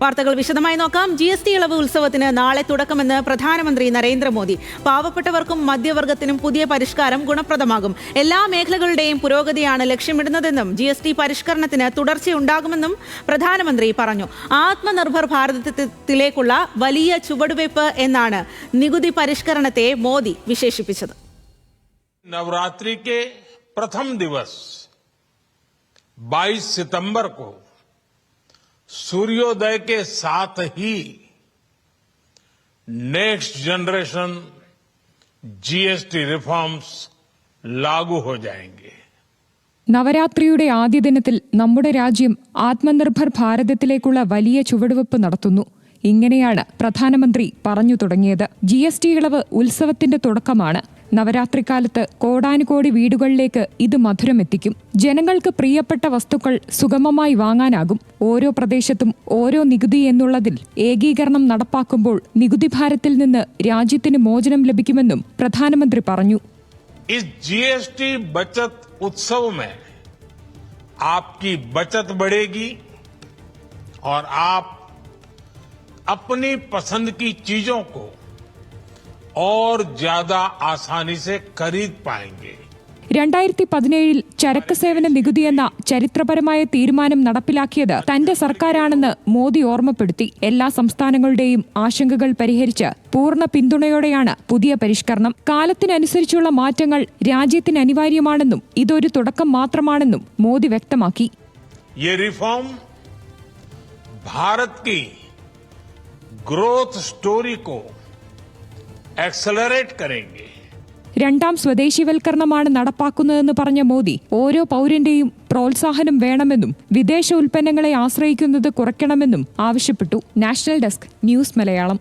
വാർത്തകൾ വിശദമായി നോക്കാം. GST ഇളവ് ഉത്സവത്തിന് നാളെ തുടക്കമെന്ന് പ്രധാനമന്ത്രി നരേന്ദ്രമോദി. പാവപ്പെട്ടവർക്കും മധ്യവർഗത്തിനും പുതിയ പരിഷ്കാരം ഗുണപ്രദമാകും. എല്ലാ മേഖലകളുടെയും പുരോഗതിയാണ് ലക്ഷ്യമിടുന്നതെന്നും GST പരിഷ്കരണത്തിന് തുടർച്ചയുണ്ടാകുമെന്നും പ്രധാനമന്ത്രി പറഞ്ഞു. ആത്മനിർഭർ ഭാരതത്തിലേക്കുള്ള വലിയ ചുവടുവയ്പ് എന്നാണ് നികുതി പരിഷ്കരണത്തെ മോദി വിശേഷിപ്പിച്ചത്. नवरात्रि के प्रथम दिवस 22 सितंबर को सूर्योदय के साथ ही नेक्स्ट जनरेशन GST रिफॉर्म्स लागू हो जाएंगे. നവരാത്രിയുടെ ആദ്യ ദിനത്തിൽ നമ്മുടെ രാജ്യം ആത്മനിർഭർ ഭാരതത്തിലേക്കുള്ള വലിയ ചുവടുവെപ്പ് നടത്തുന്നു. ഇങ്ങനെയാണ് പ്രധാനമന്ത്രി പറഞ്ഞു തുടങ്ങിയത്. GST ഇളവ് ഉത്സവത്തിന്റെ തുടക്കമാണ്. നവരാത്രിക്കാലത്ത് കോടാനുകോടി വീടുകളിലേക്ക് ഇത് മധുരമെത്തിക്കും. ജനങ്ങൾക്ക് പ്രിയപ്പെട്ട വസ്തുക്കൾ സുഗമമായി വാങ്ങാനാകും. ഓരോ പ്രദേശത്തും ഓരോ നികുതി എന്നുള്ളതിൽ ഏകീകരണം നടപ്പാക്കുമ്പോൾ നികുതി ഭാരത്തിൽ നിന്ന് രാജ്യത്തിന് മോചനം ലഭിക്കുമെന്നും പ്രധാനമന്ത്രി പറഞ്ഞു. इस GST बचत उत्सव में आपकी बचत बढ़ेगी और आप अपनी पसंद की चीजों को और ज्यादा आसानी से खरीद पाएंगे. 2017 ചരക്ക് സേവന നികുതി എന്ന ചരിത്രപരമായ തീരുമാനം നടപ്പിലാക്കിയത് തന്റെ സർക്കാരാണെന്ന് മോദി ഓർമ്മപ്പെടുത്തി. എല്ലാ സംസ്ഥാനങ്ങളുടെയും ആശങ്കകൾ പരിഹരിച്ച് പൂർണ്ണ പിന്തുണയോടെയാണ് പുതിയ പരിഷ്കരണം. കാലത്തിനനുസരിച്ചുള്ള മാറ്റങ്ങൾ രാജ്യത്തിന് അനിവാര്യമാണെന്നും ഇതൊരു തുടക്കം മാത്രമാണെന്നും മോദി വ്യക്തമാക്കി. ये रिफॉर्म भारत की ग्रोथ स्टोरी को एक्सेलरेट करेंगे. രണ്ടാം സ്വദേശിവൽക്കരണമാണ് നടപ്പാക്കുന്നതെന്ന് പറഞ്ഞ മോദി ഓരോ പൗരന്റെയും പ്രോത്സാഹനം വേണമെന്നും വിദേശ ഉൽപ്പന്നങ്ങളെ ആശ്രയിക്കുന്നത് കുറയ്ക്കണമെന്നും ആവശ്യപ്പെട്ടു. National desk news Malayalam.